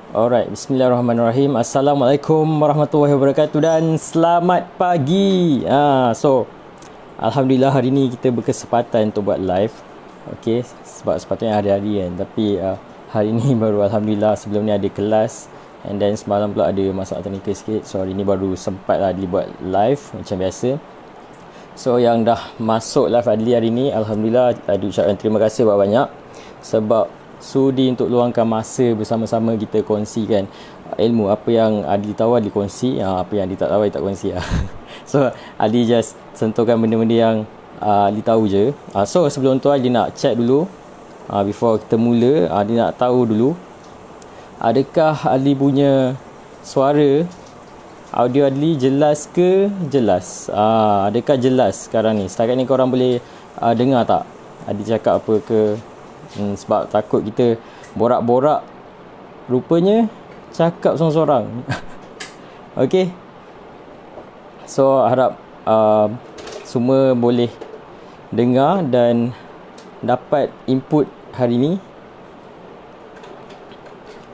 Alright, bismillahirrahmanirrahim. Assalamualaikum warahmatullahi wabarakatuh dan selamat pagi. Alhamdulillah hari ni kita berkesempatan untuk buat live. Okay, sebab sepatutnya hari-hari kan. Tapi hari ni baru Alhamdulillah, sebelum ni ada kelas. And then semalam pula ada masalah teknikal sikit. So hari ni baru sempat lah dibuat live macam biasa. So yang dah masuk live Adli hari ni, Alhamdulillah diucapkan terima kasih banyak sebab sudi untuk luangkan masa bersama-sama kita kongsikan ilmu. Apa yang Adli tahu Adli kongsi, apa yang Adli tak tahu Adli tak kongsi lah. So Adli just sentuhkan benda-benda yang Adli tahu je. So sebelum tu Adli nak check dulu, before kita mula, Adli nak tahu dulu, adakah Adli punya suara audio Adli jelas ke jelas? Adakah jelas sekarang ni? Setakat ni korang boleh dengar tak Adli cakap apa ke? Sebab takut kita borak-borak, rupanya cakap seorang-seorang. Okay, so harap semua boleh dengar dan dapat input hari ni.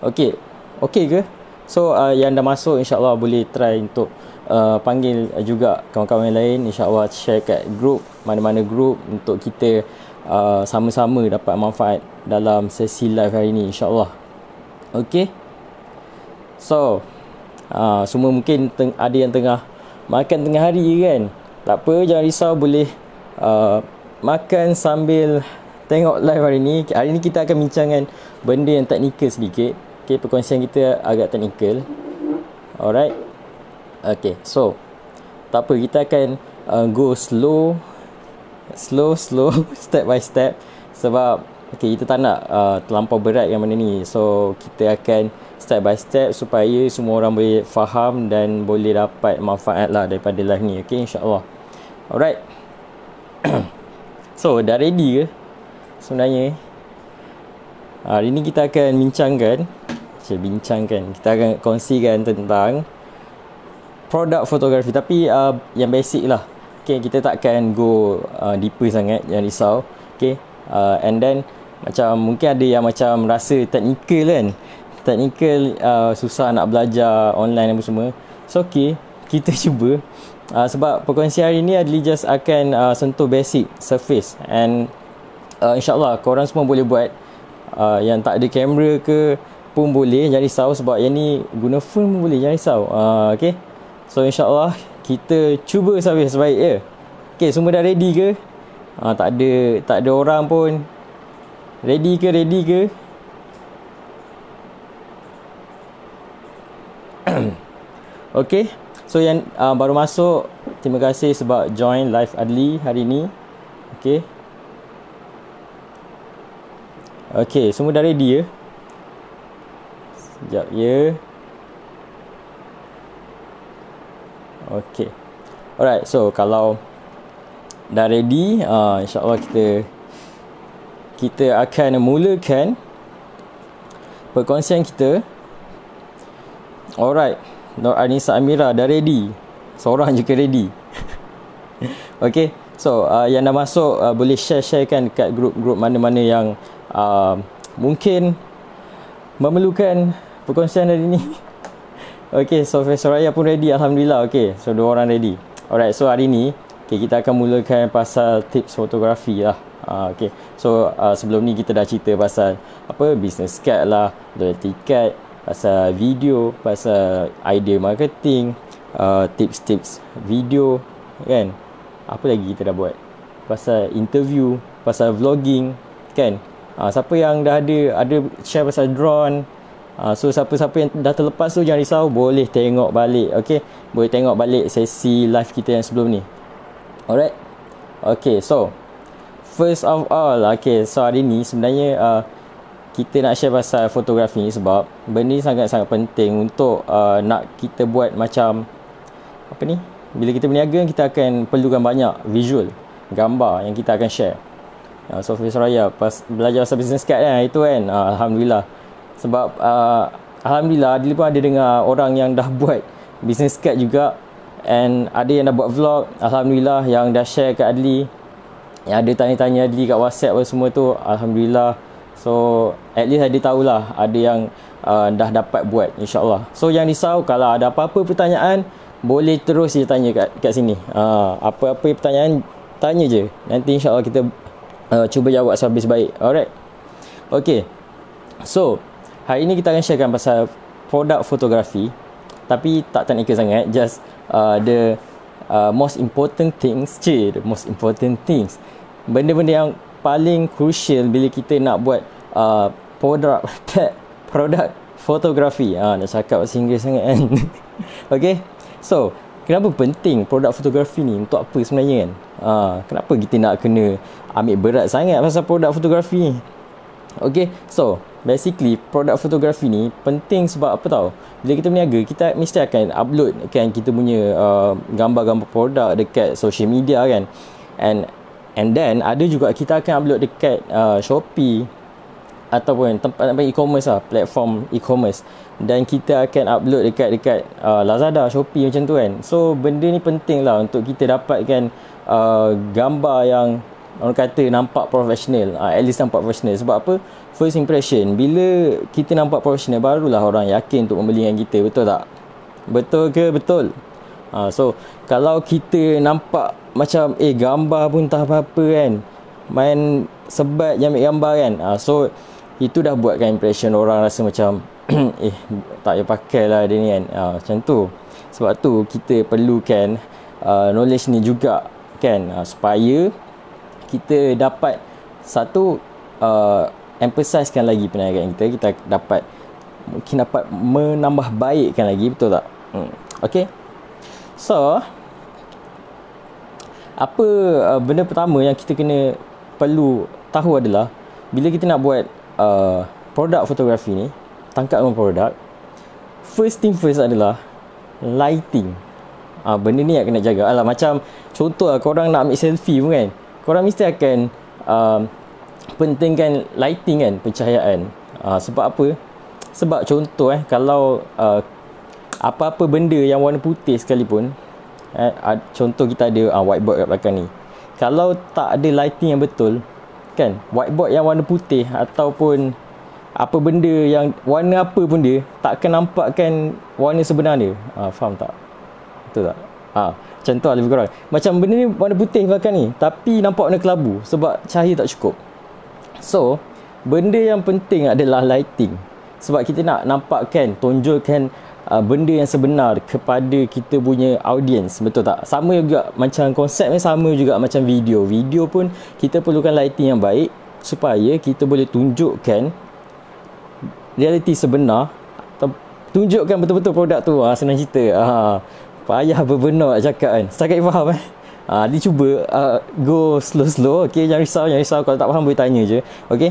Okay ke? So yang dah masuk insyaAllah boleh try untuk panggil juga kawan-kawan yang lain. InsyaAllah share kat group, mana-mana group, untuk kita sama-sama dapat manfaat dalam sesi live hari ni insyaAllah. Okay, so semua mungkin ada yang tengah makan tengah hari kan. Tak apa, jangan risau, boleh makan sambil tengok live hari ni. Hari ni kita akan bincangkan benda yang teknikal sedikit. Okay, perkongsian kita agak teknikal. Alright. Okay, so tak apa, kita akan go slow, step by step. Sebab okay, kita tak nak terlampau berat yang mana ni. So kita akan step by step supaya semua orang boleh faham dan boleh dapat manfaat lah daripada live ni. Okay, insyaAllah. Alright. So dah ready ke sebenarnya? Hari ni kita akan kita akan kongsikan tentang produk fotografi. Tapi yang basic lah. Okay, kita takkan go deeper sangat, jangan risau. Okay, and then macam mungkin ada yang macam rasa teknikal kan. Teknikal susah nak belajar online apa semua. So okay, kita cuba. Sebab perkongsian hari ni Adli just akan sentuh basic, surface. And insyaAllah korang semua boleh buat. Yang tak ada kamera ke pun boleh, jangan risau. Sebab yang ni guna phone pun boleh, jangan risau. Okay, so insyaAllah kita cuba sampai sebaik ya. Okay, semua dah ready ke? Tak ada orang pun. Ready ke? Okay, so yang baru masuk, terima kasih sebab join live Adli hari ni. Okay, semua dah ready ya? Sekejap ya. Okay, alright. So kalau dah ready, insyaAllah kita akan mulakan perkongsian kita. Alright, Nur Anissa Amira dah ready. Seorang je ke ready? Okay, so yang dah masuk boleh sharekan kat grup-grup mana-mana yang mungkin memerlukan perkongsian hari ni. Okay, so Soraya pun ready, Alhamdulillah. Okay, so 2 orang ready. Alright, so hari ni kita akan mulakan pasal tips fotografi lah. Okay, so sebelum ni kita dah cerita pasal business card lah, loyalty card, pasal video, pasal idea marketing, tips-tips video kan. Apa lagi kita dah buat? Pasal interview, pasal vlogging kan. Siapa yang dah ada share pasal drone. So siapa-siapa yang dah terlepas tu jangan risau, boleh tengok balik. Okay, boleh tengok balik sesi live kita yang sebelum ni. Alright. Okay, so first of all, okay, so hari ni sebenarnya kita nak share pasal fotografi ni sebab benda ni sangat-sangat penting untuk nak kita buat macam bila kita berniaga, kita akan perlukan banyak visual, gambar yang kita akan share. So Soraya belajar pasal business card kan, itu kan. Alhamdulillah. Sebab Alhamdulillah Adli pun ada dengar orang yang dah buat business card juga. And ada yang dah buat vlog, Alhamdulillah, yang dah share kat Adli, yang ada tanya-tanya Adli kat WhatsApp apa semua tu. Alhamdulillah So at least dia tahulah ada yang dah dapat buat, insyaAllah. So jangan risau, kalau ada apa-apa pertanyaan boleh terus je tanya kat sini. Apa-apa pertanyaan tanya je, nanti insyaAllah kita cuba jawab sehabis baik. Alright. Okay, so hari ni kita akan sharekan pasal produk fotografi, tapi tak teknikal sangat, just the most important things. The most important things, benda-benda yang paling crucial bila kita nak buat produk fotografi. Nak cakap bahasa Inggeris sangat kan. Okay, so kenapa penting produk fotografi ni, untuk apa sebenarnya kan? Kenapa kita nak kena ambil berat sangat pasal produk fotografi ni? Okay, so basically produk fotografi ni penting sebab apa tahu? Bila kita berniaga, kita mesti akan upload kan kita punya gambar-gambar produk dekat social media kan. And then ada juga kita akan upload dekat Shopee ataupun tempat e-commerce lah, platform e-commerce, dan kita akan upload dekat Lazada, Shopee macam tu kan. So benda ni penting lah untuk kita dapatkan gambar yang orang kata nampak profesional, at least nampak profesional. Sebab apa? First impression, bila kita nampak profesional, barulah orang yakin untuk membeli dengan kita. Betul tak? Betul ke? Betul. So kalau kita nampak macam gambar pun tak apa-apa kan, main sebat je ambil gambar kan, so itu dah buatkan impression orang rasa macam tak payah pakai lah dia ni kan. Macam tu. Sebab tu kita perlukan knowledge ni juga kan, supaya kita dapat satu emphasizekan lagi perniagaan kita mungkin dapat menambah baikkan lagi. Betul tak? Okay, so apa benda pertama yang kita perlu tahu adalah, bila kita nak buat produk fotografi ni, tangkapan produk, first thing first adalah lighting. Benda ni yang kena jaga. Macam contoh lah, korang nak ambil selfie pun kan, korang mesti akan pentingkan lighting kan, pencahayaan. Sebab apa? Sebab contoh kalau apa-apa benda yang warna putih sekalipun, contoh kita ada whiteboard kat belakang ni, kalau tak ada lighting yang betul kan, whiteboard yang warna putih ataupun apa benda yang warna apa pun dia takkan nampakkan warna sebenar dia. Faham tak? Betul tak? Macam tu lah lebih kurang. Macam benda ni warna putih belakang ni, tapi nampak warna kelabu sebab cahaya tak cukup. So benda yang penting adalah lighting, sebab kita nak nampakkan, tonjolkan benda yang sebenar kepada kita punya audience. Betul tak? Sama juga macam konsepnya, sama juga macam video. Video pun kita perlukan lighting yang baik supaya kita boleh tunjukkan realiti sebenar, tunjukkan betul-betul produk tu. Senang cerita. Payah berbenar nak cakap kan. Setakat faham dia cuba go slow-slow. Okay, jangan risau. Kalau tak faham boleh tanya je. Okay,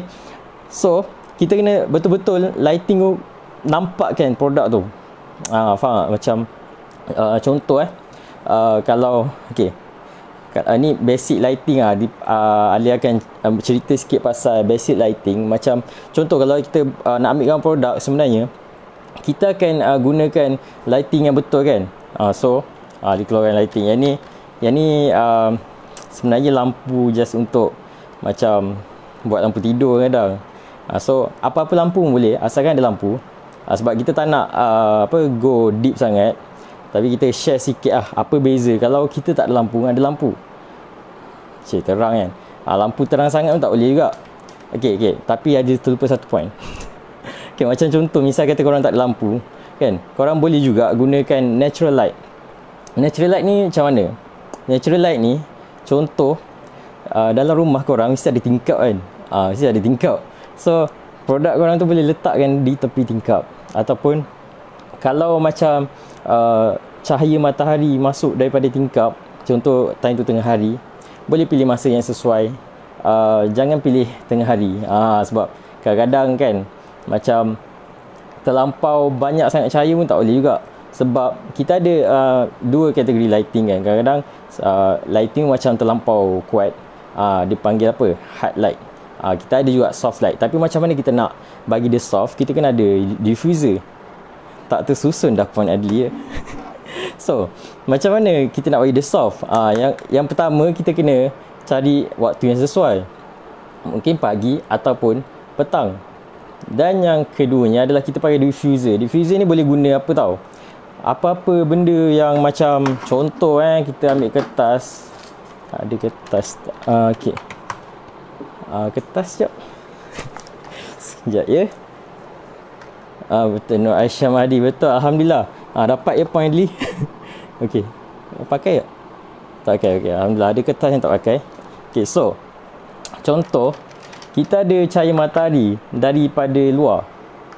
so kita kena betul-betul lighting tu nampakkan produk tu. Faham tak? Macam contoh kalau ni basic lighting. Ali akan cerita sikit pasal basic lighting. Macam contoh kalau kita nak ambil gambar produk, sebenarnya kita akan gunakan lighting yang betul kan. So dikeluarkan lighting yang ni sebenarnya lampu just untuk macam buat lampu tidur kadang. So apa-apa lampu pun boleh, asalkan ada lampu. Sebab kita tak nak go deep sangat, tapi kita share sikit apa beza kalau kita tak ada lampu dengan ada lampu. Terang kan. Lampu terang sangat pun tak boleh juga. Okay, tapi ada terlupa satu point. Okay, macam contoh, misal kata korang tak ada lampu kan, korang boleh juga gunakan natural light. Natural light ni macam mana? Natural light ni contoh, dalam rumah korang mesti ada tingkap kan. Mesti ada tingkap. So produk korang tu boleh letakkan di tepi tingkap. Ataupun kalau macam cahaya matahari masuk daripada tingkap, contoh time tu tengah hari, boleh pilih masa yang sesuai. Jangan pilih tengah hari. Sebab kadang-kadang kan macam terlampau banyak sangat cahaya pun tak boleh juga. Sebab kita ada dua kategori lighting kan. Kadang-kadang lighting macam terlampau kuat, dia panggil apa? Hard light. Kita ada juga soft light. Tapi macam mana kita nak bagi dia soft, kita kena ada diffuser. Tak tersusun dah point Adli. So macam mana kita nak bagi dia soft? Yang pertama, kita kena cari waktu yang sesuai. Mungkin pagi ataupun petang. Dan yang keduanya adalah kita pakai diffuser. Diffuser ni boleh guna apa tau? Apa-apa benda yang macam contoh kita ambil kertas. Ada kertas tak? Okey. Kertas sekejap. Sekejap ya. Betul, Nur Aisyah Mahdi. Betul, Alhamdulillah. Dapat ya point Lee. Okey. Pakai tak? Tak pakai. Okey, Alhamdulillah. Ada kertas yang tak pakai. Okey, so contoh, kita ada cahaya matahari daripada luar.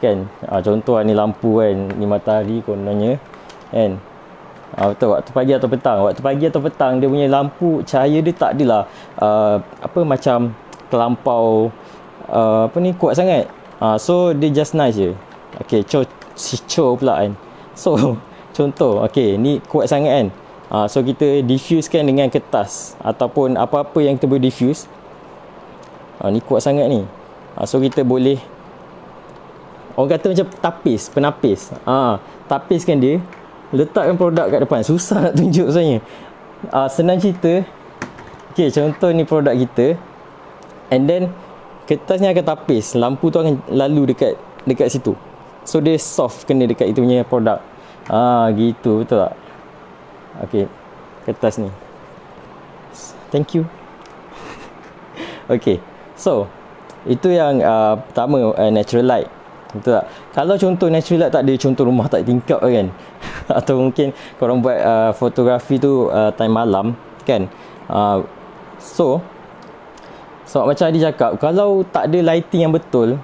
Kan? Contoh ni lampu kan. Ni matahari kononnya. Kan? Betul, waktu pagi atau petang. Waktu pagi atau petang, dia punya lampu, cahaya dia tak adalah macam terlampau kuat sangat. So dia just nice je. Okay, show pula kan. So contoh, okay, ni kuat sangat kan. So kita diffusekan dengan kertas ataupun apa-apa yang kita boleh diffuse. Ni kuat sangat ni. So kita boleh, orang kata macam penapis. Tapiskan dia, letakkan produk kat depan. Susah nak tunjuk sebenarnya. Senang cerita. Okay, contoh ni produk kita. And then kertas ni akan tapis, lampu tu akan lalu dekat situ. So dia soft kena dekat itu punya produk. Gitu, betul tak? Okay, kertas ni. Thank you. Okay, so itu yang pertama, natural light. Betul tak? Kalau contoh natural light tak ada, contoh rumah tak tingkap kan. Atau mungkin korang buat fotografi tu time malam kan. So macam Adi cakap, kalau tak ada lighting yang betul,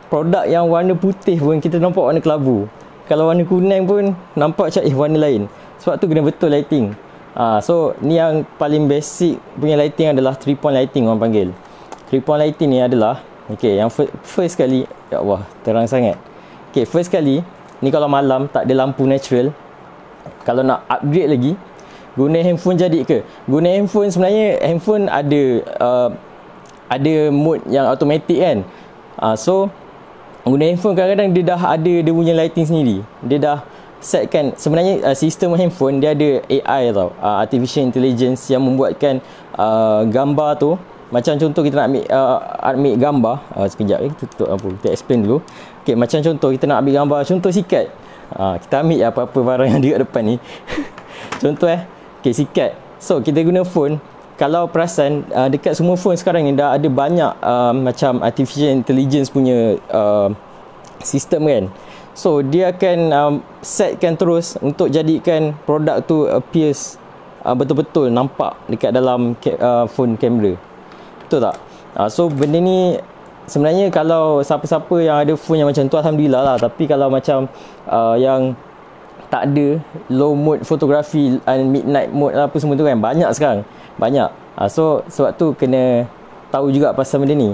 produk yang warna putih pun kita nampak warna kelabu. Kalau warna kuning pun nampak macam warna lain. Sebab tu kena betul lighting. So ni yang paling basic punya lighting adalah 3-point lighting orang panggil. 3-point lighting ni adalah, okay, yang first kali, ya Allah, terang sangat. Okay, first kali ni kalau malam tak ada lampu natural, kalau nak upgrade lagi, guna handphone jadi ke? Guna handphone, sebenarnya handphone ada mode yang automatic kan. So guna handphone kadang-kadang dia dah ada dia punya lighting sendiri. Dia dah setkan. Sebenarnya sistem handphone dia ada AI tau, artificial intelligence, yang membuatkan gambar tu. Macam contoh kita nak ambil gambar, sekejap kita tutup lampu, kita explain dulu. Okay, macam contoh kita nak ambil gambar, contoh sikat. Kita ambil apa-apa barang yang ada kat depan ni. Contoh okay, sikat. So kita guna phone. Kalau perasan, dekat semua phone sekarang ni dah ada banyak macam artificial intelligence punya sistem kan. So dia akan setkan terus untuk jadikan produk tu appears betul-betul nampak dekat dalam phone kamera. Betul tak? So benda ni sebenarnya kalau siapa-siapa yang ada phone yang macam tu, Alhamdulillah lah. Tapi kalau macam yang tak ada, low mode fotografi, midnight mode apa semua tu kan, banyak sekarang. Banyak. So sebab tu kena tahu juga pasal benda ni.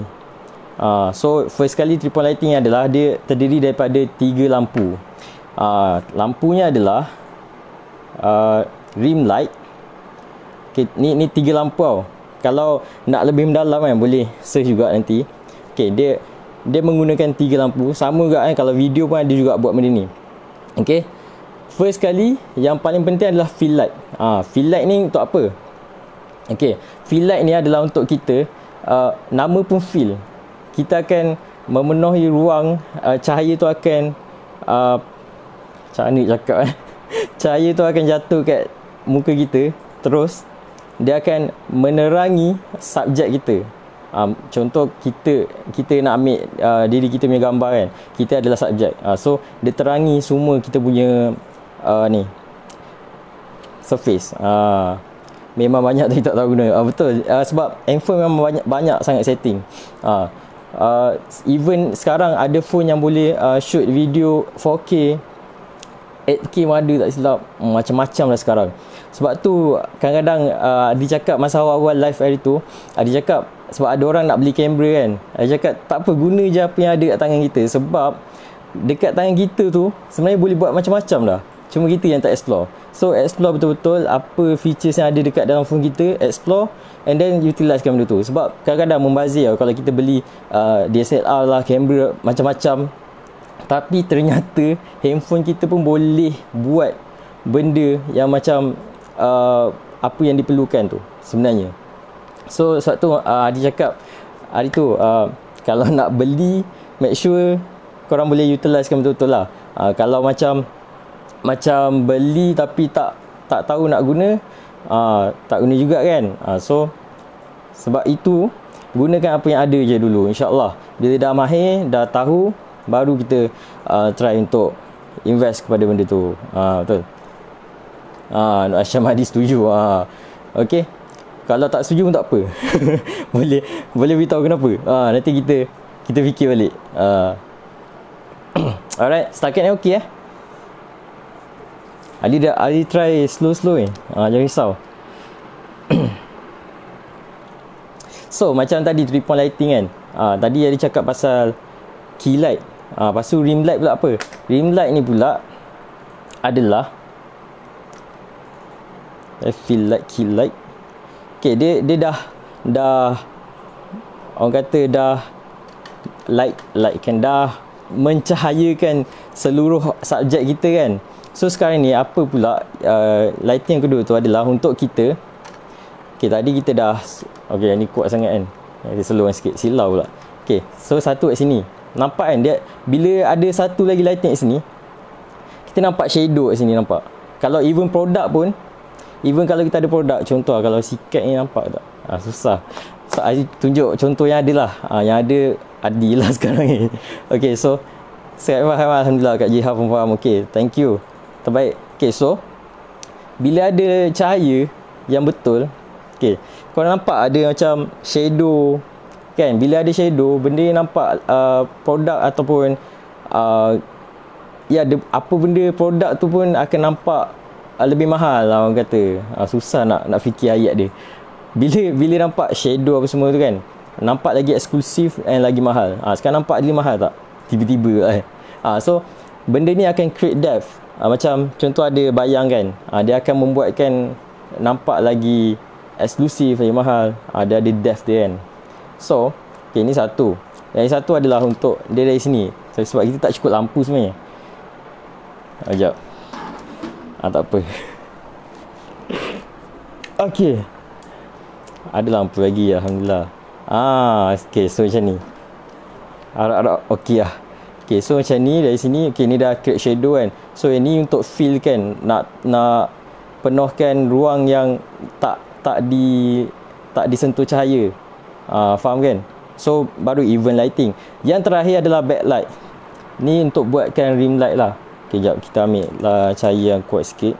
So first kali 3-point lighting adalah dia terdiri daripada 3 lampu. Lampunya adalah rim light. Okay, ni 3 lampu tau. Kalau nak lebih mendalam kan, boleh search juga nanti. Okay, dia menggunakan 3 lampu. Sama juga kan, kalau video pun ada juga buat benda ni. Okay, first kali yang paling penting adalah fill light. Fill light ni untuk apa? Okay, fill light ni adalah untuk kita, nama pun fill. Kita akan memenuhi ruang, cahaya tu akan macam mana cakap cahaya tu akan jatuh kat muka kita, terus dia akan menerangi subjek kita. Contoh kita nak ambil diri kita punya gambar kan, kita adalah subjek. So dia terangi semua kita punya ni surface. Memang banyak tapi tak tahu guna. Betul, sebab handphone memang banyak sangat setting. Even sekarang ada phone yang boleh shoot video 4K, 8K pun ada tak silap. Macam-macam lah sekarang. Sebab tu kadang-kadang dia cakap masa awal-awal live hari tu, dia cakap sebab ada orang nak beli kamera kan, dia cakap tak apa, guna je apa yang ada kat tangan kita. Sebab dekat tangan kita tu sebenarnya boleh buat macam-macam dah, cuma kita yang tak explore. So explore betul-betul apa features yang ada dekat dalam phone kita, explore and then utilisekan benda tu. Sebab kadang-kadang membazir kalau kita beli DSLR lah, kamera macam-macam, tapi ternyata handphone kita pun boleh buat benda yang macam apa yang diperlukan tu sebenarnya. So sebab tu dia cakap hari tu kalau nak beli, make sure korang boleh utilisekan betul-betul lah. Kalau macam beli tapi tak tahu nak guna, tak guna juga kan. So sebab itu gunakan apa yang ada je dulu, insyaAllah. Bila dah mahir, dah tahu, baru kita try untuk invest kepada benda tu. Betul. Asyam Hadi setuju. Okay, kalau tak setuju pun tak apa. boleh beritahu kenapa. Nanti kita fikir balik. Alright, setakat ni okey Ali try slow ni. Jangan risau. So macam tadi 3-point lighting kan. Tadi Ali cakap pasal key light. Lepas tu rim light pula apa? Rim light ni pula adalah I feel like key light. Okay, dia dah orang kata dah light kan, dah mencahayakan seluruh subjek kita kan. So sekarang ni apa pula lighting yang kedua tu adalah untuk kita. Okay, tadi kita dah, okay ni kuat sangat kan, dia slow sikit, silau pula. Okay, so satu kat sini, nampak kan dia, bila ada satu lagi lighting kat sini, kita nampak shadow kat sini, nampak. Kalau even produk pun, even kalau kita ada produk, contoh kalau sikat ni nampak tak? Susah. So I tunjuk contoh yang ada lah. Yang ada Adi lah sekarang ni. Okay, so saya faham, alhamdulillah. Kak Jiha pun faham. Okay, thank you, terbaik. Okay, so bila ada cahaya yang betul, okay, korang nampak ada macam shadow kan. Bila ada shadow, benda yang nampak produk ataupun apa benda produk tu pun akan nampak lebih mahal lah orang kata. Susah nak fikir ayat dia. Bila nampak shadow apa semua tu kan, nampak lagi eksklusif and lagi mahal. Sekarang nampak dia mahal tak? Tiba-tiba so benda ni akan create depth. Macam contoh ada bayang kan, dia akan membuatkan nampak lagi eksklusif, lagi mahal. Dia ada depth dia kan. So okay, ni satu. Yang satu adalah untuk dia dari sini. Sebab kita tak cukup lampu sebenarnya. Sekejap. Tak apa. Okay, ada lampu lagi, alhamdulillah. Okay, so macam ni. Harap-harap okey lah. Okay, so macam ni dari sini. Okay, ni dah create shadow kan. So yang ni untuk fill kan, nak penuhkan ruang yang tak disentuh cahaya. Faham kan? So baru even lighting. Yang terakhir adalah backlight. Ni untuk buatkan rim light lah. Okay, jap kita ambil lah cahaya yang kuat sikit.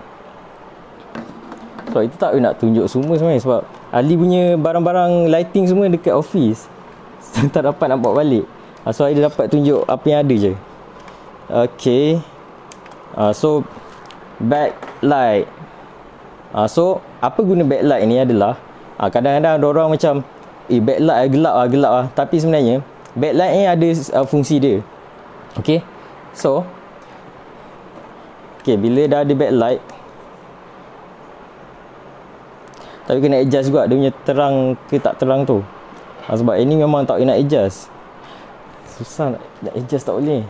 Sebab itu tak nak tunjuk semua sebenarnya, sebab Ali punya barang-barang lighting semua dekat office. Tak dapat nak bawa balik. So Ali dapat tunjuk apa yang ada je. Okay, so backlight. So apa guna backlight ni adalah, kadang-kadang ada orang macam backlight gelap lah. Tapi sebenarnya backlight ni ada fungsi dia. Okay, so okay, bila dah ada backlight, tapi kena adjust juga dia punya terang ke tak terang tu. Sebab ini memang tak kena adjust. Susah nak adjust, tak boleh.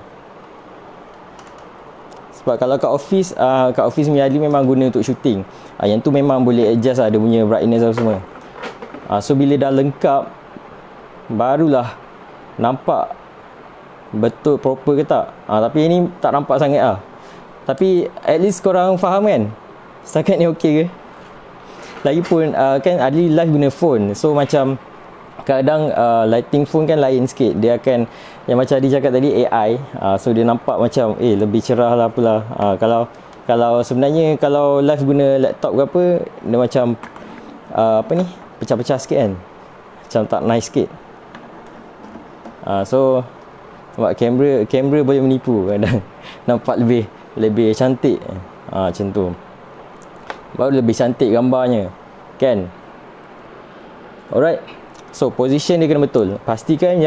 Sebab kalau kat office Miali memang guna untuk shooting. Yang tu memang boleh adjust lah, dia punya brightness apa semua. So bila dah lengkap, barulah nampak betul proper ke tak. Tapi ini tak nampak sangat lah. Tapi at least korang faham kan? Setakat ni okey ke? Lagipun kan Adli live guna phone. So macam kadang lighting phone kan lain sikit. Dia akan, yang macam Adli cakap tadi, AI. So dia nampak macam lebih cerah lah apalah. Kalau sebenarnya kalau live guna laptop ke apa, dia macam apa ni, pecah-pecah sikit kan. Macam tak nice sikit. So sebab kamera boleh menipu kadang. Nampak lebih cantik. Macam tu. Baru lebih cantik gambarnya kan. Alright, so position dia kena betul. Pastikan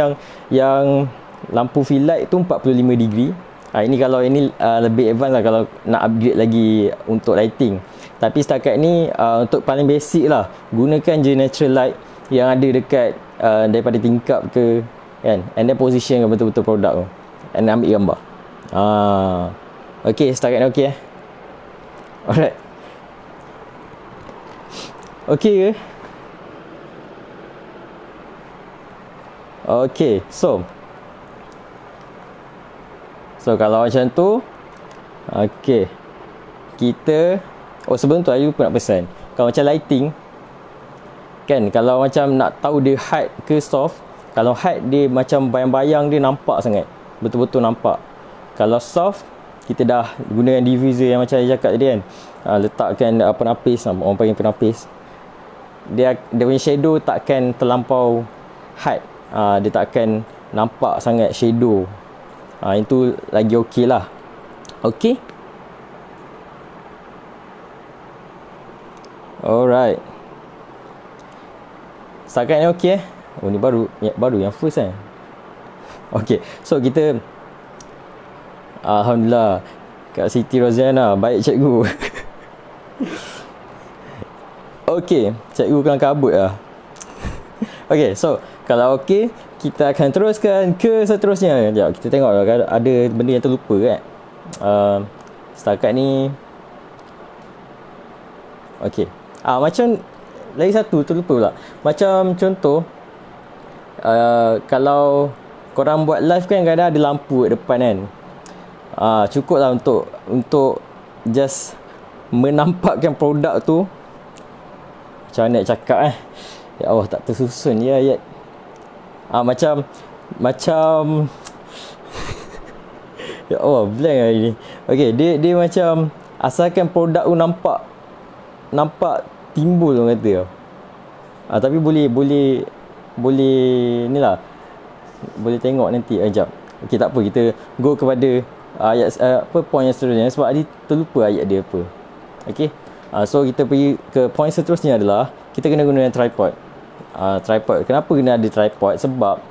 yang lampu fill light tu 45 degree. Ini kalau ini lebih advance lah, kalau nak upgrade lagi untuk lighting. Tapi setakat ni untuk paling basic lah, gunakan je natural light yang ada dekat daripada tingkap ke kan, and then position betul-betul produk tu, and ambil gambar. Okay, setakat ni okay Alright, okay ke? Okay, so kalau macam tu, okay, kita, sebelum tu I lupa nak pesan, kalau macam lighting kan, kalau macam nak tahu dia hard ke soft, kalau hard dia macam bayang-bayang, dia nampak sangat, betul-betul nampak. Kalau soft, kita dah gunakan diffuser yang macam saya cakap tadi kan, letakkan penapis, orang panggil penapis, dia punya shadow takkan terlampau hard, dia takkan nampak sangat shadow. Itu lagi okey lah. Okey, alright, setakat ni okey ni baru yang first kan. Okey, so kita, alhamdulillah, Kak Siti Roziana, baik cikgu. Okey, cikgu kelang kabut lah. Okey, so kalau okey, kita akan teruskan ke seterusnya. Sekejap, kita tengok ada benda yang terlupa kan. Setakat ni okey. Macam lagi satu terlupa pula. Macam contoh, kalau korang buat live kan, kadang ada lampu kat depan kan. Cukup lah untuk just menampakkan produk tu. Macam mana nak cakap ya Allah, tak tersusun ya ayat. Macam ya Allah, blank hari ni. Okey, dia macam asalkan produk tu nampak timbul orang kata. Tapi boleh ni lah, boleh tengok nanti. Sekejap. Okey, tak apa, kita go kepada ayat point yang seterusnya, sebab tadi terlupa ayat dia apa. Okey. So kita pergi ke point seterusnya adalah kita kena gunakan tripod. Tripod. Kenapa kena ada tripod? Sebab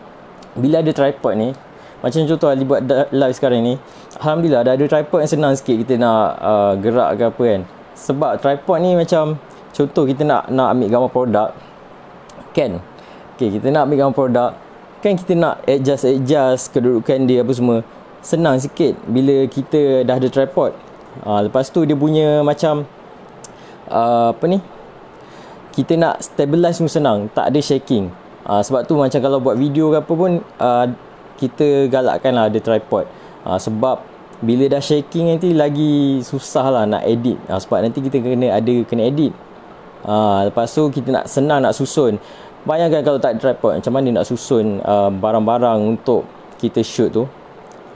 bila ada tripod ni, macam contoh Ali buat live sekarang ni, alhamdulillah ada tripod yang senang sikit kita nak gerak ke apa kan. Sebab tripod ni macam contoh kita nak ambil gambar produk kan. Okay, kita nak ambil gambar produk kan, kita nak adjust kedudukan dia apa semua, senang sikit bila kita dah ada tripod. Lepas tu dia punya macam kita nak stabilize pun senang, tak ada shaking. Sebab tu macam kalau buat video ke apa pun, kita galakkan lah ada tripod. Sebab bila dah shaking nanti lagi susah lah nak edit. Sebab nanti kita kena edit. Lepas tu kita senang nak susun. Bayangkan kalau tak ada tripod, macam mana nak susun barang-barang untuk kita shoot tu.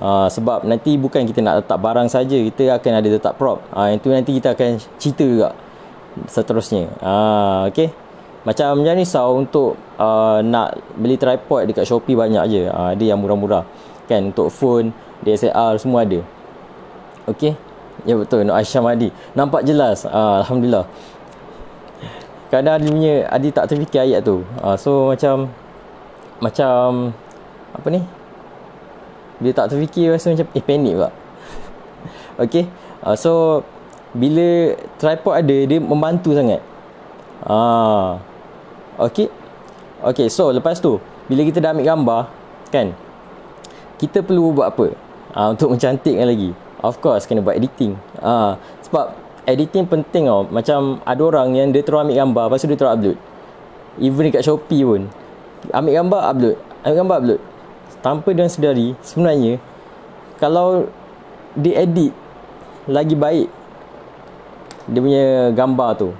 Sebab nanti bukan kita nak letak barang saja, kita akan ada letak prop. Itu nanti kita akan cerita juga seterusnya. Okay, macam risau untuk nak beli tripod dekat Shopee banyak je. Ada yang murah-murah kan, untuk phone, DSLR semua ada. Okay, ya betul, Nur Aisyah Mahdi nampak jelas. Alhamdulillah. Kadang Adi tak terfikir ayat tu. So macam apa ni, bila tak terfikir rasa macam panik pula. Okay, so bila tripod ada, dia membantu sangat. Okay, so lepas tu bila kita dah ambil gambar kan, kita perlu buat apa untuk mencantikkan lagi? Of course kena buat editing. Sebab editing penting tau. Macam ada orang yang dia terus ambil gambar, lepas tu dia terus upload. Even dekat Shopee pun, ambil gambar upload, tanpa dia sedari. Sebenarnya kalau dia edit lagi baik dia punya gambar tu.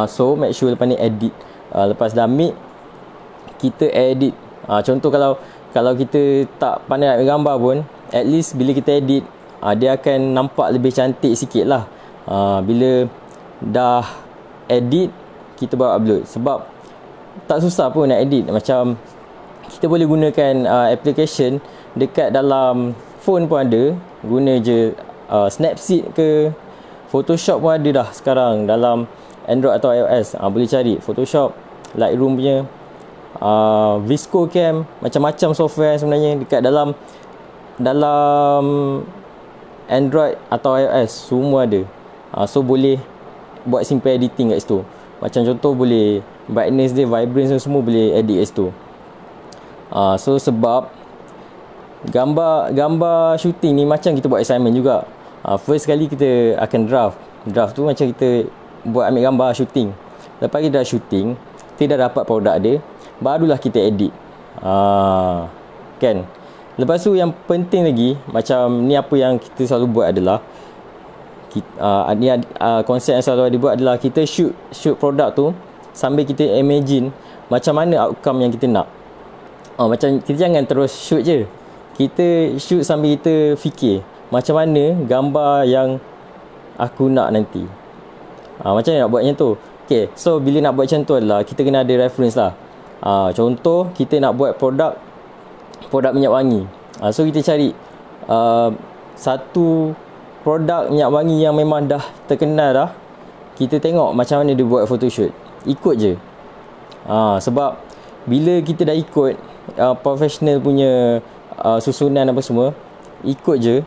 So make sure lepas ni edit. Lepas dah ambil, kita edit. Contoh kalau kita tak pandai ambil gambar pun, at least bila kita edit, dia akan nampak lebih cantik sikit lah. Bila dah edit, kita baru upload. Sebab tak susah pun nak edit. Macam kita boleh gunakan application dekat dalam phone pun ada. Guna je Snapseed ke Photoshop pun ada dah sekarang dalam Android atau iOS. Boleh cari Photoshop, Lightroom punya, VSCO-Cam, macam-macam software sebenarnya dekat dalam Android atau iOS semua ada. So boleh buat simple editing kat situ. Macam contoh boleh brightness dia, vibrance semua boleh edit kat situ. So sebab gambar shooting ni macam kita buat assignment juga. First kali kita akan draft tu macam kita buat ambil gambar shooting. Lepas kita dah shooting, kita dah dapat produk dia, barulah kita edit. Kan. Lepas tu yang penting lagi, macam ni apa yang kita selalu buat adalah konsep yang selalu dibuat adalah kita shoot produk tu sambil kita imagine macam mana outcome yang kita nak. Macam kita jangan terus shoot je. Kita shoot sambil kita fikir macam mana gambar yang aku nak nanti. Macam mana nak buat macam tu. Okay, so bila nak buat macam tu adalah kita kena ada reference lah. Contoh kita nak buat produk minyak wangi. So kita cari satu produk minyak wangi yang memang dah terkenal dah. Kita tengok macam mana dia buat photoshoot. Ikut je. Sebab bila kita dah ikut professional punya susunan apa semua, ikut je,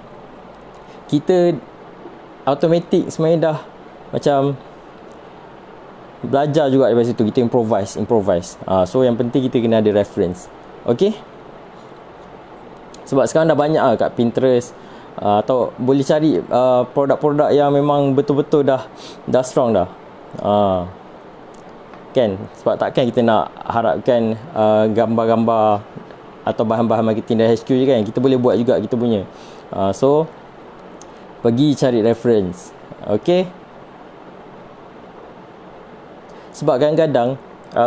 kita automatik sebenarnya dah macam belajar juga daripada situ. Kita improvise. So yang penting kita kena ada reference. Okay. Sebab sekarang dah banyak kat Pinterest, atau boleh cari produk-produk yang memang betul-betul dah strong dah. Kan, sebab takkan kita nak harapkan gambar-gambar atau bahan-bahan marketing dari HQ je kan. Kita boleh buat juga kita punya. So pergi cari reference. Okay. Sebab kadang-kadang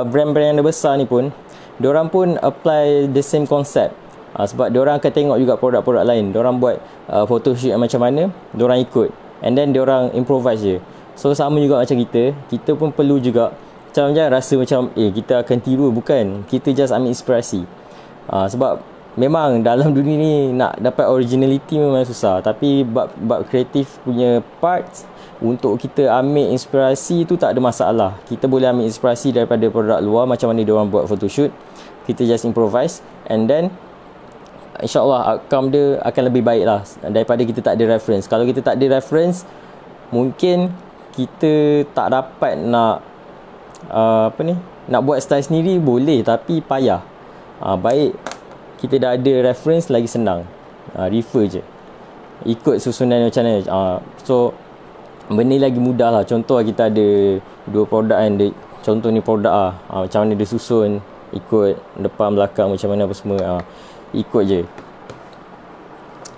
brand-brand yang dah besar ni pun, diorang pun apply the same concept. Sebab diorang akan tengok juga produk-produk lain, diorang buat photoshoot yang macam mana, diorang ikut, and then diorang improvise je. So sama juga macam kita pun perlu juga macam jangan rasa macam kita akan tiru. Bukan, kita just ambil inspirasi. Sebab memang dalam dunia ni nak dapat originality memang susah. Tapi bab kreatif punya parts, untuk kita ambil inspirasi tu tak ada masalah. Kita boleh ambil inspirasi daripada produk luar, macam mana diorang buat photoshoot. Kita just improvise, and then InsyaAllah outcome dia akan lebih baik lah daripada kita tak ada reference. Kalau kita tak ada reference, mungkin kita tak dapat nak nak buat style sendiri. Boleh, tapi payah. Baik kita dah ada reference, lagi senang. Refer je, ikut susunan macam mana. So benda lagi mudah lah. Contoh kita ada dua produk kan, contoh ni produk macam mana dia susun, ikut depan belakang macam mana apa semua. Ikut je.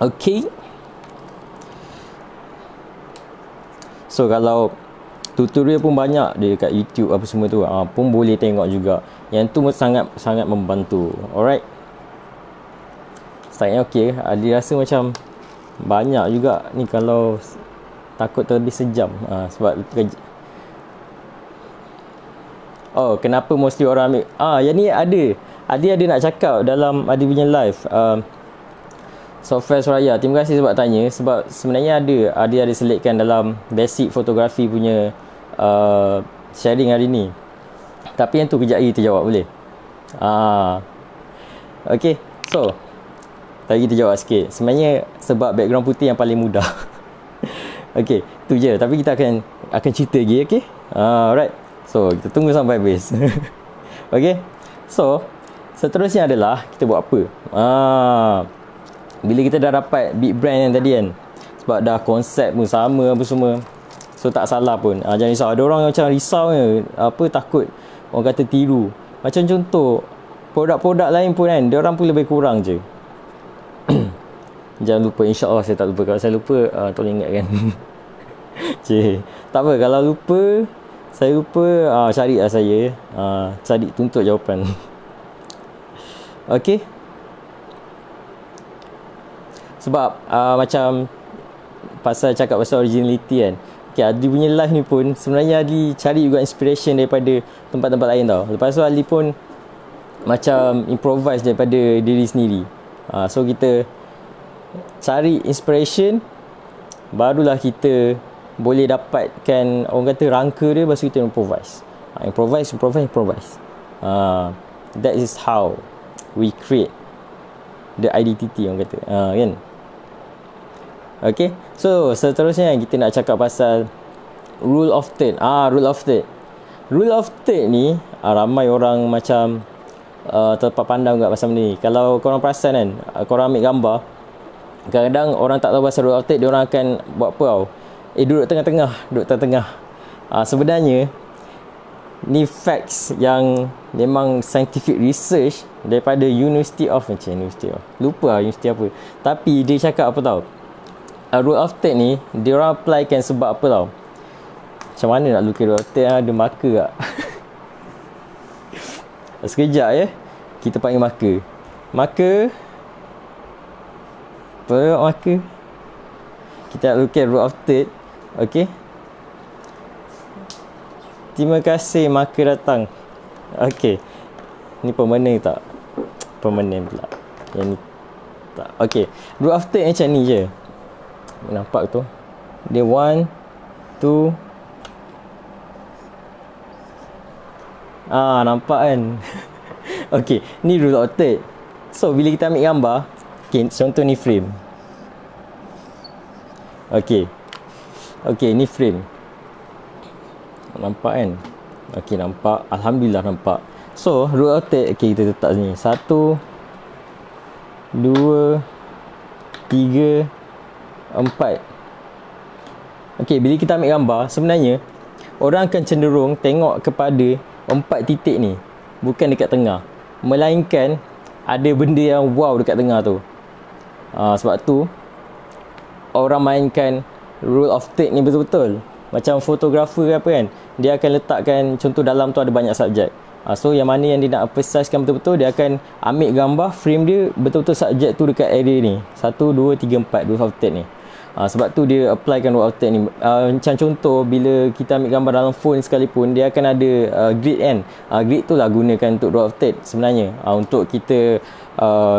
Okay. So kalau tutorial pun banyak dia dekat YouTube apa semua tu, pun boleh tengok juga. Yang tu sangat membantu. Alright. Start okay. Dia rasa macam banyak juga ni kalau takut terlebih sejam. Sebab kerja. Kenapa mostly orang ambil yang ni ada nak cakap dalam Adi punya live Software Suraya. Terima kasih sebab tanya. Sebab sebenarnya ada selitkan dalam basic fotografi punya sharing hari ni. Tapi yang tu kejap lagi kita jawab, boleh? Okay. So tadi kita jawab sikit. Sebenarnya sebab background putih yang paling mudah. Okay, tu je. Tapi kita akan cerita lagi. Okay. Alright. So kita tunggu sampai habis. Okay. So seterusnya adalah kita buat apa? Bila kita dah dapat big brand yang tadi kan, sebab dah konsep pun sama apa semua, so tak salah pun. Jangan risau. Ada orang macam risau takut orang kata tiru. Macam contoh produk-produk lain pun kan, dia orang pun lebih kurang je. Jangan lupa, insya-Allah saya tak lupa. Kalau saya lupa tolong ingatkan. Tak apa, kalau saya lupa carilah saya. Cari tuntut jawapan. Okay. Sebab macam pasal cakap pasal originality kan, okay, Adi punya live ni pun sebenarnya Adi cari juga inspiration daripada tempat-tempat lain tau. Lepas tu Adi pun macam improvise daripada diri sendiri. So kita cari inspiration, barulah kita boleh dapatkan orang kata rangka dia, lepas tu kita improvise. Improvise. That is how we create the identity, orang kata. Kan? Okay. So seterusnya kita nak cakap pasal rule of third. Rule of third ni ramai orang macam terlepas pandang kat pasal ni. Kalau korang perasan kan, korang ambil gambar, kadang-kadang orang tak tahu pasal rule of third, dia orang akan buat apa tau, duduk tengah-tengah. Sebenarnya Ni facts yang memang scientific research daripada University of lupa lah university apa. Tapi dia cakap apa tau, rule of third ni dia orang applykan sebab apa tau. Macam mana nak lukis rule of third, ada marker tak? Sekejap ya. Kita panggil marker. Marker. Apa marker? Kita nak lukis rule of third. Okay. Terima kasih marker datang. Okay. Ni permanent tak? Permanent pula. Yang ni tak. Okay. Rule of third macam ni je. Nampak tu? Dia 1, 2. Nampak kan? Okay. Ni rule of third. So, bila kita ambil gambar. Okay. Contoh ni frame. Okay. Okay. Ni frame. Nampak kan? Okay, nampak. Alhamdulillah nampak. So, rule of third. Okay, kita letak sini. 1, 2, 3, 4. Okay, bila kita ambil gambar, sebenarnya orang akan cenderung tengok kepada 4 titik ni, bukan dekat tengah. Melainkan ada benda yang wow dekat tengah tu. Sebab tu orang mainkan rule of third ni betul-betul. Macam fotografer apa kan, dia akan letakkan contoh dalam tu ada banyak subjek. So yang mana yang dia nak emphasizekan betul-betul, dia akan ambil gambar frame dia betul-betul subjek tu dekat area ni. 1, 2, 3, 4 rule of third ni. Sebab tu dia applykan rule of third ni. Macam contoh bila kita ambil gambar dalam phone sekalipun, dia akan ada grid kan. Grid tu lah gunakan untuk rule of third sebenarnya. Untuk kita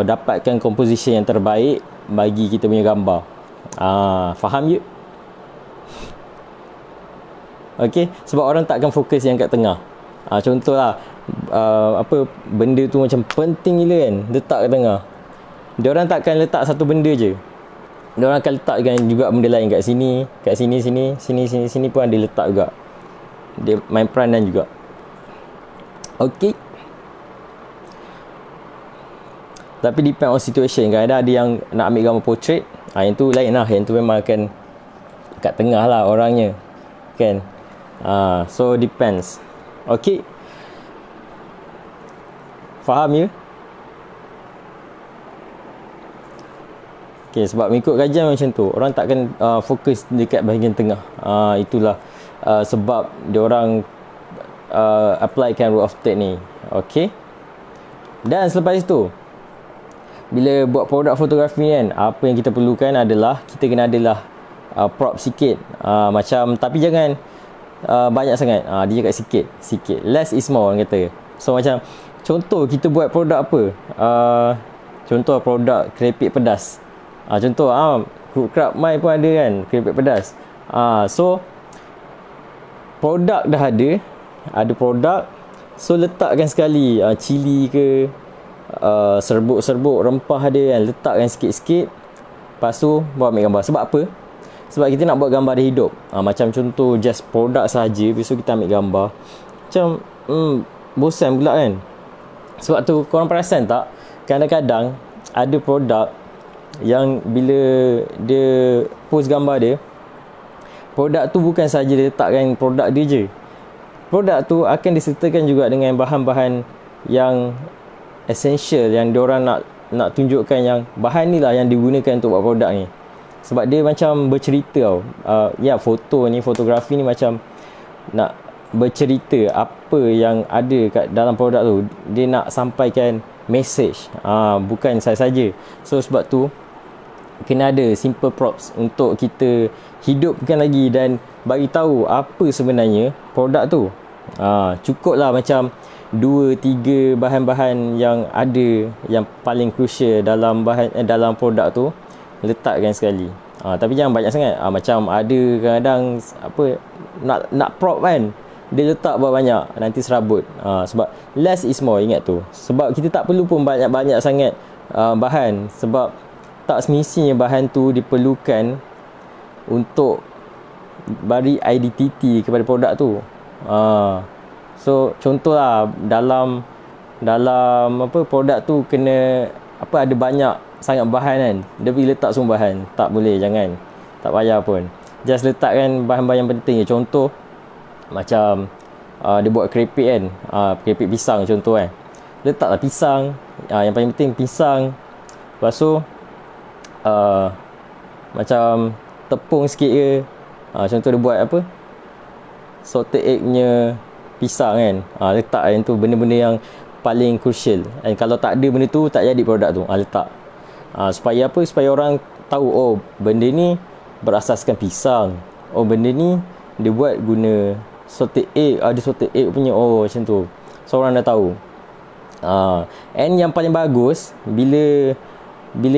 dapatkan composition yang terbaik bagi kita punya gambar. Faham je? Okay, sebab orang takkan fokus yang kat tengah. Contohlah apa benda tu macam penting gila kan, letak kat tengah. Dia orang takkan letak satu benda je. Dia orang akan letakkan juga benda lain kat sini, sini pun ada letak juga. Dia main peranan juga. Okay. Tapi depend on situation. Kadang-kadang ada yang nak ambil gambar portrait, yang tu lain lah. Yang tu memang akan kat tengah lah orangnya, kan. So depends. Okay. Faham ya? Okay, sebab mengikut kajian macam tu, orang takkan fokus dekat bahagian tengah. Itulah sebab diorang applykan rule of third ni. Okay. Dan selepas itu, bila buat produk fotografi ni kan, apa yang kita perlukan adalah kita kena adalah prop sikit. Macam, tapi jangan banyak sangat. Dia cakap sikit. Less is more orang kata. So macam contoh kita buat produk apa, contoh produk keripik pedas. Contoh Fruit Crab Mai pun ada kan, keripik pedas. So produk dah ada produk. So letakkan sekali cili ke, serbuk-serbuk rempah dia kan, letakkan sikit-sikit. Lepas tu buat ambil gambar. Sebab apa? Sebab kita nak buat gambar dia hidup. Macam contoh just produk saja, besok kita ambil gambar. Macam bosan pula kan. Sebab tu korang perasan tak, kadang-kadang ada produk yang bila dia post gambar dia, produk tu bukan saja dia letakkan produk dia je. Produk tu akan disertakan juga dengan bahan-bahan yang essential, yang diorang nak tunjukkan yang bahan ni lah yang digunakan untuk buat produk ni. Sebab dia macam bercerita tau. Fotografi ni macam nak bercerita apa yang ada kat dalam produk tu. Dia nak sampaikan message, bukan saja. So sebab tu kena ada simple props untuk kita hidupkan lagi dan bagi tahu apa sebenarnya produk tu. Cukuplah macam 2-3 bahan-bahan yang ada yang paling crucial dalam produk tu, letakkan sekali. Tapi jangan banyak sangat. Macam ada kadang-kadang apa nak prop kan, dia letak banyak, nanti serabut. Sebab less is more, ingat tu. Sebab kita tak perlu pun banyak-banyak sangat bahan. Sebab tak semestinya bahan tu diperlukan untuk beri identiti kepada produk tu. So contohlah dalam apa produk tu kena apa, ada banyak sangat bahan kan, dia pergi letak semua bahan. Tak boleh, jangan. Tak payah pun. Just letakkan bahan-bahan yang penting je. Contoh macam dia buat keripik kan, keripik pisang contoh kan, letaklah pisang, yang paling penting pisang, lepas tu macam tepung sikit ke, contoh dia buat apa, salted egg punya pisang kan, letak yang tu, benda-benda yang paling crucial. And kalau tak ada benda tu, tak jadi produk tu, letak supaya apa, supaya orang tahu, oh benda ni berasaskan pisang, oh benda ni dia buat guna salted egg, ada salted egg punya, oh macam tu, so orang dah tahu. And yang paling bagus, bila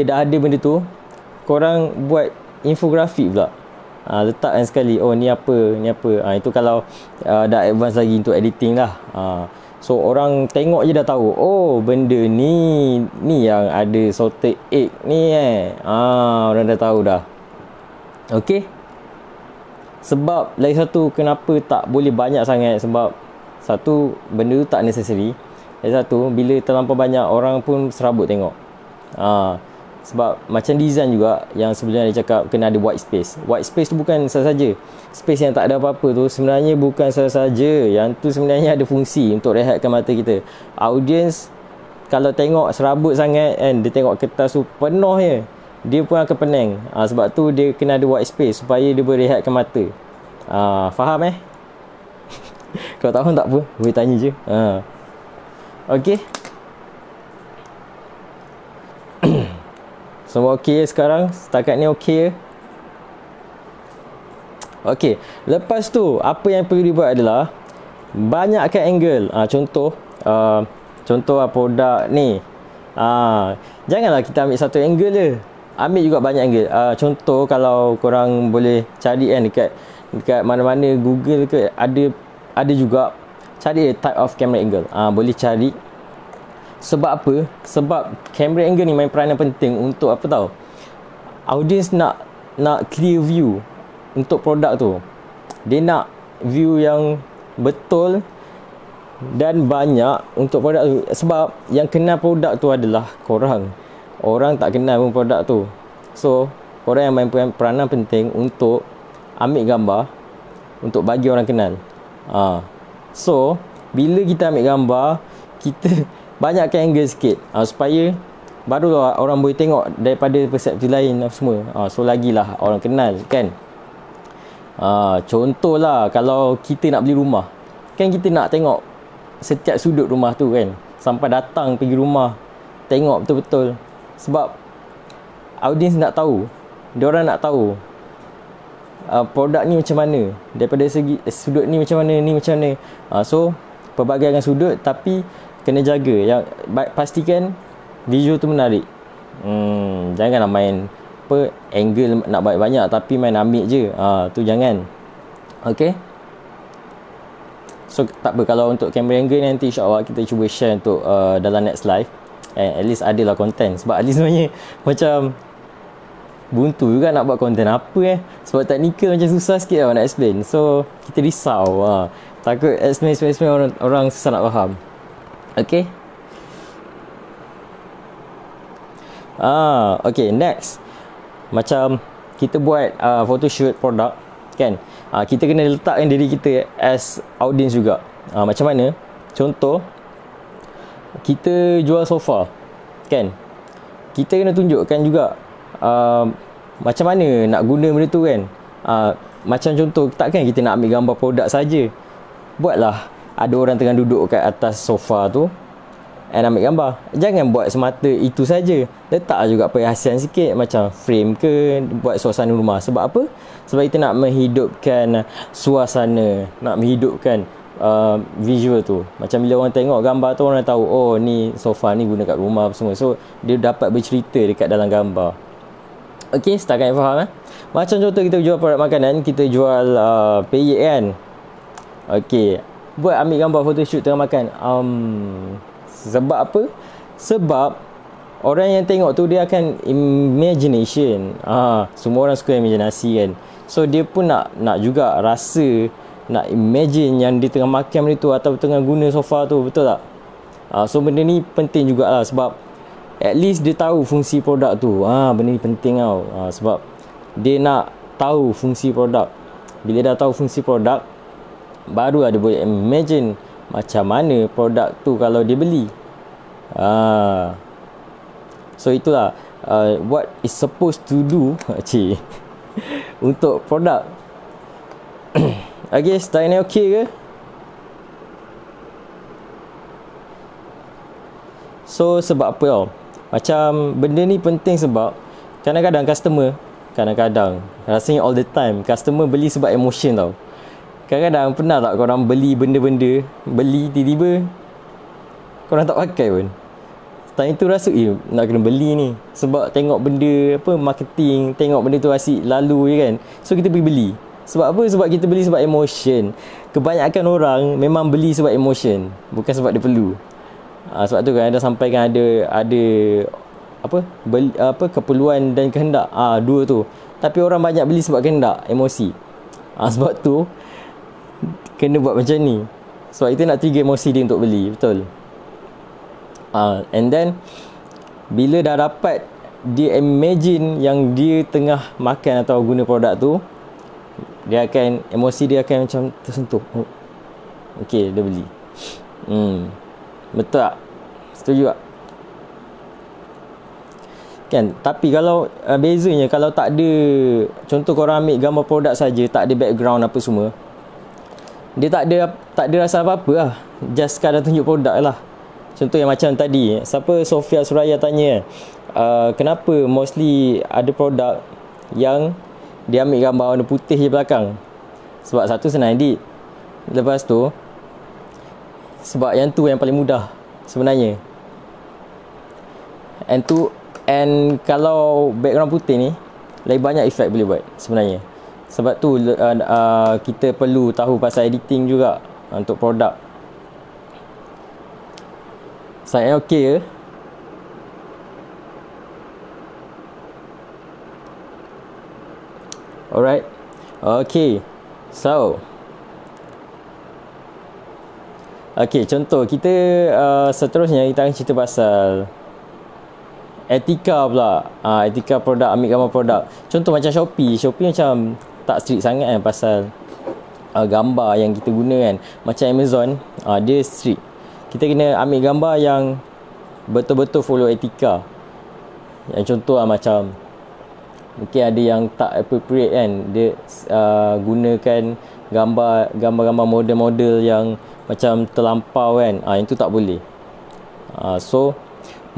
dah ada benda tu, korang buat infografik pula, letakkan sekali, oh ni apa, ni apa. Itu kalau dah advance lagi untuk editing lah. So orang tengok je dah tahu, oh benda ni yang ada salted egg ni orang dah tahu dah. Okay, sebab lagi satu kenapa tak boleh banyak sangat, sebab satu, benda tu tak necessary. Lagi satu, bila terlampau banyak, orang pun serabut tengok. Sebab macam design juga yang sebelumnya dia cakap kena ada white space. White space tu bukan sahaja space yang tak ada apa-apa tu, sebenarnya bukan sahaja, yang tu sebenarnya ada fungsi untuk rehatkan mata kita. Audience kalau tengok serabut sangat kan, dia tengok kertas tu penuh je, dia pun akan pening. Sebab tu dia kena ada white space supaya dia boleh rehatkan mata. Faham Kalau tak faham tak apa, boleh tanya je. Okay. Semua okey sekarang? Setakat ni okey? Okey. Lepas tu, apa yang perlu dibuat adalah banyakkan angle. Contoh produk ni. Janganlah kita ambil satu angle je. Ambil juga banyak angle. Contoh kalau korang boleh cari kan dekat mana-mana Google ke, ada juga, cari type of camera angle. Boleh cari. Sebab apa? Sebab camera angle ni main peranan penting untuk apa tahu? Audience nak clear view untuk produk tu. Dia nak view yang betul dan banyak untuk produk tu. Sebab yang kenal produk tu adalah korang. Orang tak kenal pun produk tu. So, korang yang main peranan penting untuk ambil gambar untuk bagi orang kenal. So, bila kita ambil gambar, kita banyakkan angle sikit, supaya barulah orang boleh tengok daripada persepsi lain semua. So lagilah orang kenal kan. Contohlah kalau kita nak beli rumah, kan kita nak tengok setiap sudut rumah tu kan, sampai datang pergi rumah tengok betul-betul. Sebab audiens nak tahu, diorang nak tahu produk ni macam mana, daripada segi sudut ni macam mana, ni macam mana. So pelbagaikan sudut, tapi kena jaga yang pastikan visual tu menarik. Janganlah main angle nak banyak-banyak tapi main ambil je. Tu jangan. Okay. So tak apa, kalau untuk camera angle nanti insyaAllah kita cuba share untuk dalam next live. At least adalah konten. Sebab at least sebenarnya macam buntu juga nak buat konten apa sebab teknikal macam susah sikit nak explain. So kita risau. Takut explain orang susah nak faham. Okay. Okay, next. Macam kita buat photoshoot produk kan, kita kena letakkan diri kita as audience juga. Macam mana? Contoh, kita jual sofa kan, kita kena tunjukkan juga macam mana nak guna benda tu kan. Macam contoh, takkan kita nak ambil gambar produk saja. Buatlah ada orang tengah duduk kat atas sofa tu and ambil gambar. Jangan buat semata itu saja. Letak juga perhiasan sikit, macam frame ke, buat suasana rumah. Sebab apa? Sebab kita nak menghidupkan suasana, nak menghidupkan visual tu. Macam bila orang tengok gambar tu, orang tahu, oh ni sofa ni guna kat rumah apa semua. So dia dapat bercerita dekat dalam gambar. Okay, setakat yang faham Macam contoh kita jual produk makanan, kita jual peyek kan. Okay, buat ambil gambar photoshoot tengah makan. Sebab apa? Sebab orang yang tengok tu dia akan imagination. Semua orang suka imaginasi kan. So dia pun nak juga rasa, nak imagine yang dia tengah makan benda tu atau tengah guna sofa tu, betul tak? So benda ni penting jugalah, sebab at least dia tahu fungsi produk tu. Benda ni penting tau. Sebab dia nak tahu fungsi produk. Bila dah tahu fungsi produk, baru ada boleh imagine macam mana produk tu kalau dia beli. So itulah what is supposed to do untuk produk. Okay, style ni okay ke? So sebab apa tau, macam benda ni penting sebab kadang-kadang customer, rasanya all the time customer beli sebab emotion tau. Kadang-kadang pernah tak korang beli benda-benda, beli tiba-tiba korang tak pakai pun. Time tu rasa nak kena beli ni sebab tengok benda apa marketing, tengok benda tu asyik lalu je kan. So kita pergi beli. Sebab apa? Sebab kita beli sebab emotion. Kebanyakan orang memang beli sebab emotion, bukan sebab dia perlu. Sebab tu kan ada sampaikan ada keperluan dan kehendak. Dua tu. Tapi orang banyak beli sebab kehendak, emosi. Sebab tu kena buat macam ni. Sebab itu nak trigger emosi dia untuk beli, betul. And then bila dah dapat dia imagine yang dia tengah makan atau guna produk tu, dia akan, emosi dia akan macam tersentuh. Okay, dia beli. Betul tak? Setuju tak? Kan? Tapi kalau bezanya kalau tak ada, contoh korang ambil gambar produk saja, tak ada background apa semua, dia tak ada rasa apa-apa lah. Just sekadar tunjuk produk lah. Contoh yang macam tadi, siapa Sofia Suraya tanya kenapa mostly ada produk yang dia ambil gambar warna putih je belakang. Sebab satu senang edit. Lepas tu sebab yang tu yang paling mudah sebenarnya. And kalau background putih ni lebih banyak efek boleh buat sebenarnya. Sebab tu kita perlu tahu pasal editing juga untuk produk. Saya okey ke? Alright. Okay. So okay, contoh kita seterusnya kita akan cerita pasal etika pula. Etika produk, ambil gambar produk. Contoh macam Shopee macam tak strict sangat kan pasal gambar yang kita guna kan. Macam Amazon, dia strict. Kita kena ambil gambar yang betul-betul follow etika. Yang contoh macam mungkin ada yang tak appropriate kan, dia gunakan gambar-gambar model-model yang macam terlampau kan. Yang tu tak boleh. So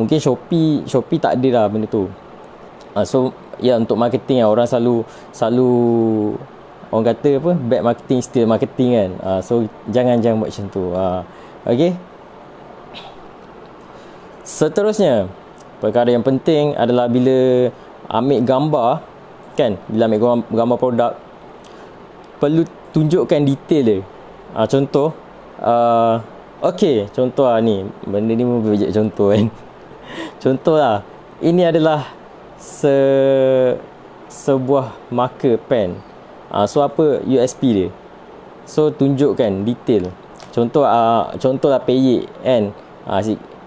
mungkin Shopee tak ada lah benda tu. So ya, untuk marketing kan, orang selalu orang kata apa, bad marketing still marketing kan. So jangan buat macam tu. Okay. Seterusnya, perkara yang penting adalah bila ambil gambar kan, bila ambil gambar produk perlu tunjukkan detail dia. Contoh okey, contoh ni, benda ni pun bijak contoh kan. Contoh lah, ini adalah sebuah marker pen. So apa USP dia? So tunjukkan detail. Contohlah peyek kan.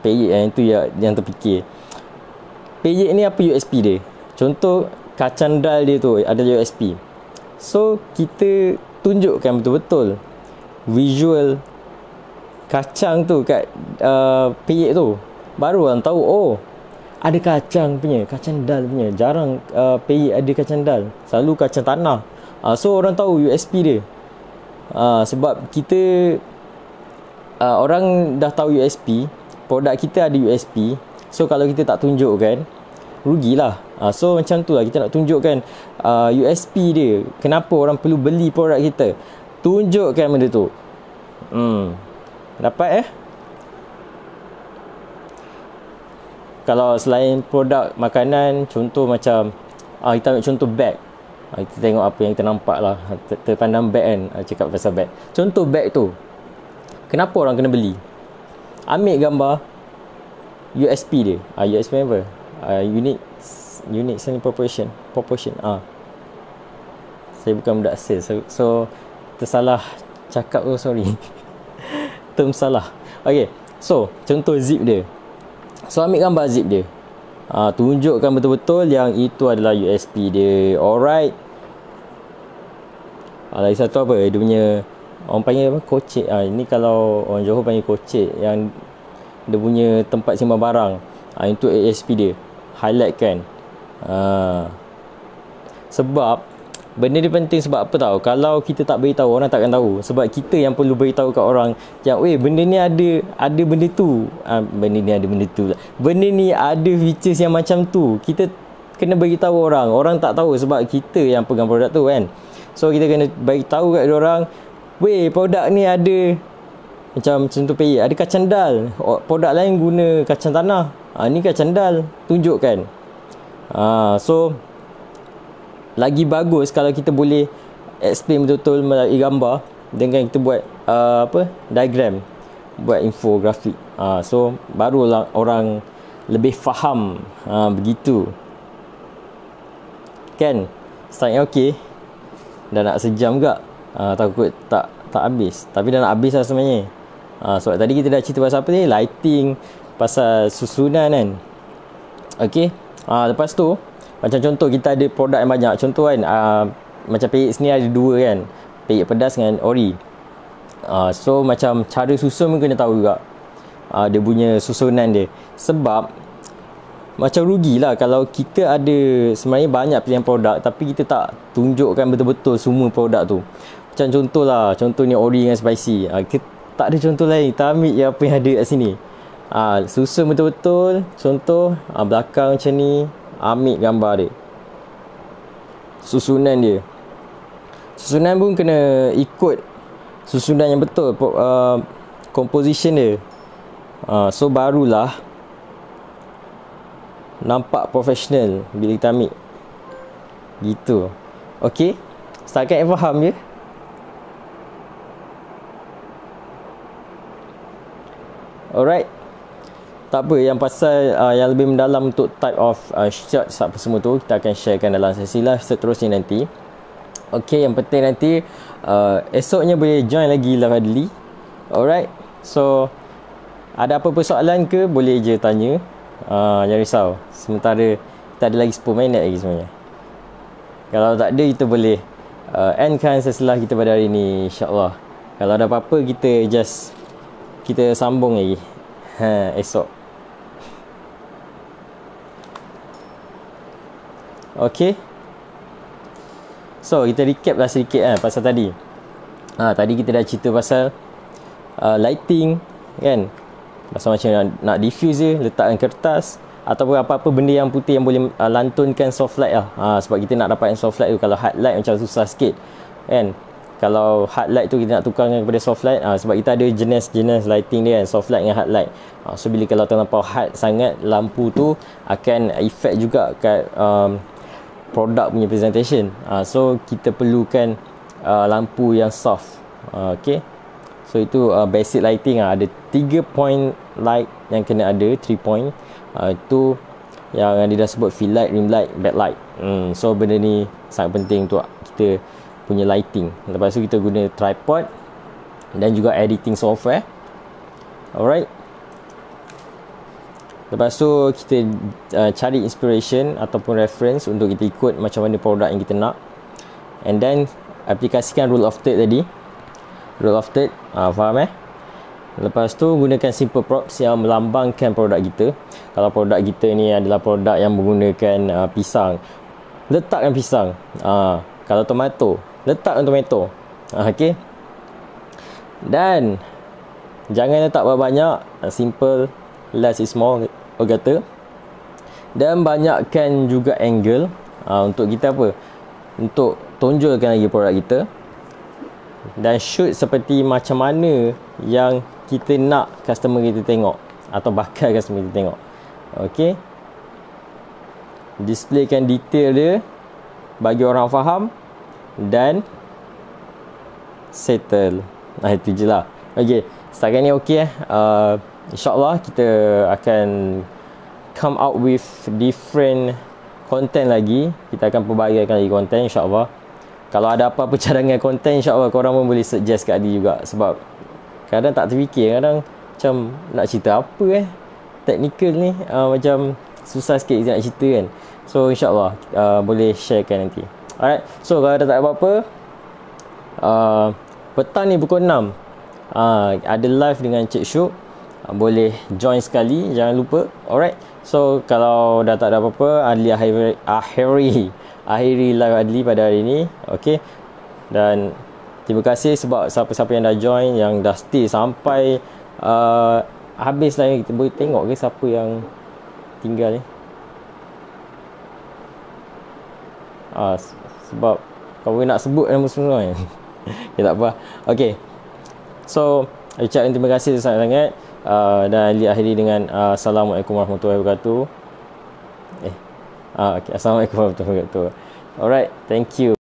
Peyek yang tu yang terfikir. Peyek ni apa USP dia? Contoh kacang dal dia tu ada USP. So kita tunjukkan betul-betul visual kacang tu kat peyek tu, baru orang tahu ada kacang dal punya. Jarang peyek ada kacang dal, selalu kacang tanah. So orang tahu USP dia. Sebab kita orang dah tahu USP, produk kita ada USP. So kalau kita tak tunjukkan, rugilah. So macam tu lah, kita nak tunjukkan USP dia, kenapa orang perlu beli produk kita. Tunjukkan benda tu. Dapat Kalau selain produk makanan, contoh macam kita ambil contoh bag. Kita tengok apa yang kita nampak lah, terpandang bag kan. Cakap pasal bag, contoh bag tu, kenapa orang kena beli? Ambil gambar USP dia. USP apa? Unique selling proposition. Saya bukan budak sales, so tersalah cakap tu, sorry. Term salah. Okay, so contoh zip dia. So ambil gambar zip dia. Tunjukkan betul-betul yang itu adalah USP dia. Alright. Lagi satu apa? Dia punya Orang panggil apa? Kocek. Ini kalau orang Johor panggil kocek, yang dia punya tempat simpan barang. Itu ASP dia. Highlight kan. Sebab benda ni penting sebab apa tahu? Kalau kita tak beritahu, orang takkan tahu. Sebab kita yang perlu beritahu kat orang yang, weh, benda ni ada benda tu. Benda ni ada benda tu. Benda ni ada features yang macam tu. Kita kena beritahu orang. Orang tak tahu sebab kita yang pegang produk tu kan. So kita kena beritahu kat orang, weh, produk ni ada, macam contoh PE, ada kacang dal. Produk lain guna kacang tanah. Ni kacang dal. Tunjukkan. So lagi bagus kalau kita boleh explain betul-betul melalui gambar dengan kita buat diagram, buat infografik. So barulah orang lebih faham. Begitu kan. Startnya okey. Dah nak sejam juga. Takut tak habis. Tapi dah nak habis lah sebenarnya. Sebab tadi kita dah cerita pasal apa ni? Lighting, pasal susunan kan. Okey. Lepas tu macam contoh kita ada produk yang banyak. Contoh kan, macam PX ni ada dua kan, PX pedas dengan ori. So macam cara susun pun kena tahu juga. Dia punya susunan dia. Sebab macam rugilah kalau kita ada sebenarnya banyak pilihan produk tapi kita tak tunjukkan betul-betul semua produk tu. Macam contoh ni ori dengan spicy. Kita tak ada contoh lain. Kita ambil apa yang ada kat sini. Susun betul-betul. Contoh belakang macam ni. Ambil gambar dia. Susunan dia. Susunan pun kena ikut susunan yang betul. Composition dia. So barulah nampak profesional bila kita ambil. Gitu. Okey. Setakat yang faham je. Alright. Tak apa, yang pasal yang lebih mendalam untuk type of shots apa semua tu kita akan sharekan dalam sesi live seterusnya nanti. Okey, yang penting nanti esoknya boleh join lagi live Adli. Alright. So ada apa-apa soalan ke boleh je tanya. Jangan risau. Sementara kita ada lagi 10 minit lagi sebenarnya. Kalau tak ada, kita boleh endkan sesi live kita pada hari ni, insyaAllah. Kalau ada apa-apa, kita sambung lagi esok. Okay. So kita recap lah sedikit pasal tadi. Tadi kita dah cerita pasal lighting kan. Pasal macam nak diffuse je, letakkan kertas ataupun apa-apa benda yang putih yang boleh lantunkan soft light lah. Sebab kita nak dapatkan soft light tu. Kalau hard light macam susah sikit kan. Kalau hard light tu kita nak tukarkan kepada soft light, sebab kita ada jenis-jenis lighting dia kan, soft light dengan hard light. So bila kalau terlampau hard sangat, lampu tu akan effect juga kat produk punya presentation. So kita perlukan lampu yang soft. Okay. So itu basic lighting. Ada 3 point light yang kena ada, 3 point. Itu yang dia dah sebut, fill light, rim light, backlight. So benda ni sangat penting untuk kita punya lighting. Lepas tu kita guna tripod dan juga editing software. Alright. Lepas tu kita cari inspiration ataupun reference untuk kita ikut macam mana produk yang kita nak. And then aplikasikan rule of third tadi. Rule of third, faham Lepas tu gunakan simple props yang melambangkan produk kita. Kalau produk kita ni adalah produk yang menggunakan pisang, letakkan pisang. Kalau tomato, letakkan tomato. Okay. Dan jangan letak banyak, simple, less is more orang kata. Dan banyakkan juga angle untuk kita apa? Untuk tonjolkan lagi produk kita. Dan shoot seperti macam mana yang kita nak customer kita tengok atau bakal customer kita tengok. Okay. Displaykan detail dia bagi orang faham dan settle. Itu je lah. Okay. Setakat ni okay InsyaAllah kita akan come out with different content lagi. Kita akan perbahagikan lagi content insyaAllah. Kalau ada apa-apa cadangan konten, insyaAllah korang pun boleh suggest kat Adi juga. Sebab kadang tak terfikir, kadang macam nak cerita apa technical ni macam susah sikit nak cerita kan. So insyaAllah boleh sharekan nanti. Alright. So kalau dah tak ada apa-apa, petang ni pukul 6 ada live dengan Cik Syuk. Boleh join sekali, jangan lupa. Alright, so kalau dah tak ada apa-apa, Adli akhiri live Adli pada hari ni. Okay, dan terima kasih sebab siapa-siapa yang dah join, yang dah stay sampai habis lah. Kita boleh tengok ke siapa yang tinggal ni. Sebab kau nak sebut nama semua kan. Okay, tak apa. Okay, so ucapkan terima kasih sangat-sangat. Dan akhiri dengan Assalamualaikum warahmatullahi wabarakatuh. Okay. Assalamualaikum warahmatullahi wabarakatuh. Alright, thank you.